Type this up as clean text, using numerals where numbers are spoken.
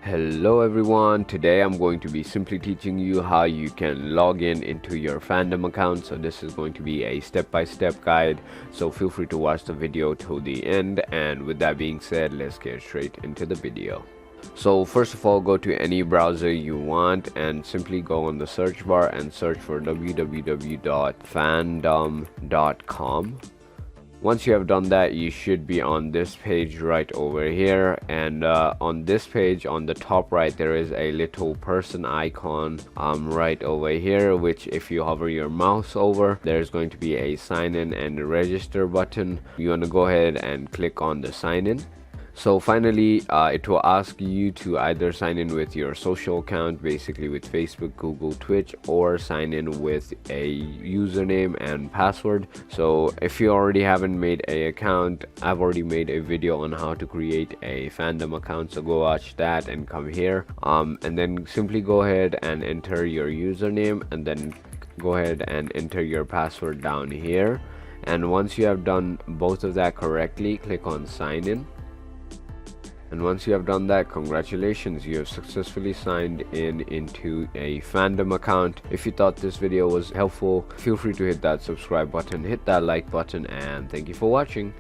Hello everyone, today I'm going to be simply teaching you how you can log in into your Fandom account. So this is going to be a step-by-step guide, so feel free to watch the video till the end. And with that being said, let's get straight into the video. So first of all, go to any browser you want and simply go on the search bar and search for www.fandom.com. Once you have done that, you should be on this page right over here, and on this page on the top right there is a little person icon right over here, which if you hover your mouse over, there's going to be a sign in and register button. You want to go ahead and click on the sign in. So finally, it will ask you to either sign in with your social account, basically with Facebook, Google, Twitch, or sign in with a username and password. So if you already haven't made an account, I've already made a video on how to create a Fandom account, so go watch that and come here, and then simply go ahead and enter your username and then go ahead and enter your password down here. And once you have done both of that correctly, click on sign in. And once you have done that, congratulations, you have successfully signed in into a Fandom account. If you thought this video was helpful, feel free to hit that subscribe button, hit that like button, and thank you for watching.